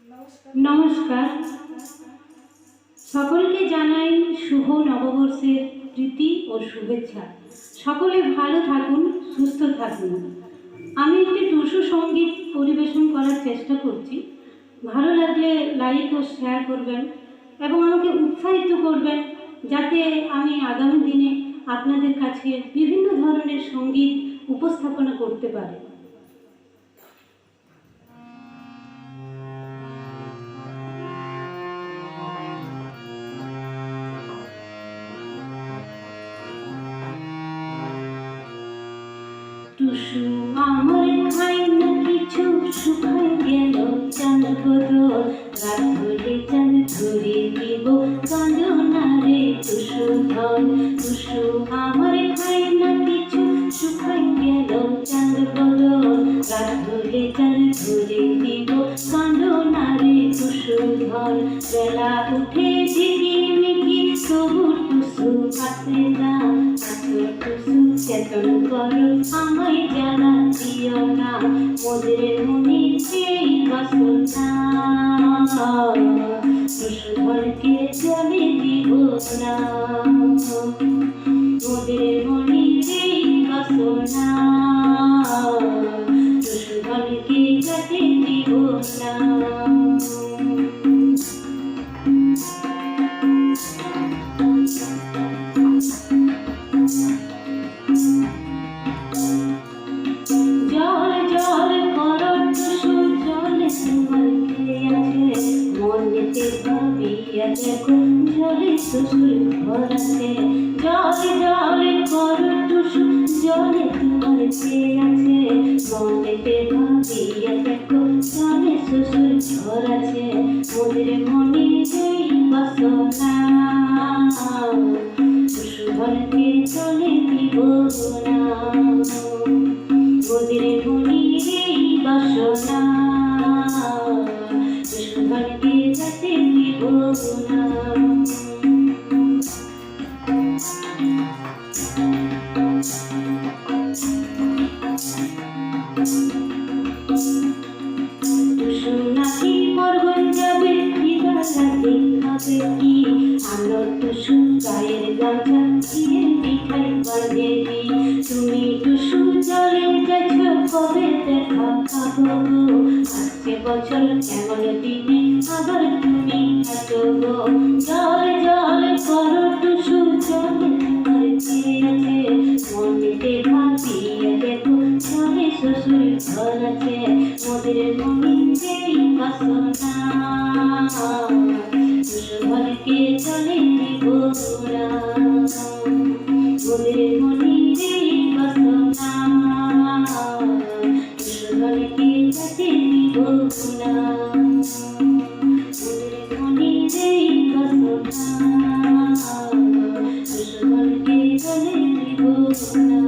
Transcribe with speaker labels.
Speaker 1: নমস্কার, সকলকে জানাই শুভ নববর্ষের প্রীতি ও শুভেচ্ছা। সকলে ভালো থাকুন, সুস্থ থাকুন। আমি একটি টুসু সঙ্গীত পরিবেশন করার চেষ্টা করছি। ভালো লাগলে লাইক ও শেয়ার করবেন এবং আমাকে উৎসাহিত করবেন, যাতে আমি আগামী দিনে আপনাদের কাছে বিভিন্ন ধরনের সঙ্গীত উপস্থাপনা করতে পারি। টুসু আমার খাই না কিছু, শুকাই গেল চাঁদ বদল, রাত হলে চাঁদ ধরে দিব কাঁদনা রে টুসু ধন। টুসু আমার খাই না কিছু, শুকাই গেল চাঁদ বদল, রাত হলে চাঁদ ধরে দিব কাঁদনা রে টুসু ধন। বেলা উঠে ঝিকিমিকি তবু টুসু আসে না, টুসু চেতন করো আমায় জানা দিও না, মোদের মনে সেই বাসনা টুসু ধনকে চলে দিব না, মোদের মনে সেই বাসনা টুসু ধনকে যেতে দিব না। মনেতে ভাবিয়া দেখো জলে শ্বশুর ঘর আছে, জলে জলে করো টুসু জলে তোমার চেয়ে আছে। মনেতে ভাবিয়া দেখো জলে শ্বশুর ঘর আছে, মোদের মনে সেই বাসনা টুসু ঘরকে চলে দিব না, মোদের মনে সেই বাসনা টুসু ঘরকে যেতে দিব না। টুসু নাকি মরগন যাবে, ফিরা রাতে খাবে কি, আলো টুসু গায়ের গামছা দিয়ে পিঠাই বাঁধে দি। তুমি টুসু জলে গেছ কবে দেখা পাবো, আসছে বছর এমন দিনে আবার তুমি আসো গো। জলে জলে করো টুসু জলে তোমার চেয়ে আছে, মনেতে ভাবিয়া দেখো জলে শ্বশুর ঘর আছে, মোদের মনে সেই বাসনা টুসু ঘরকে চলে দিব না, মোদের মনে সেই বাসনা টুসু ঘরকে যেতে দিব না, মোদের মনে সেই বাসনা টুসু ঘরকে চলে দিব না।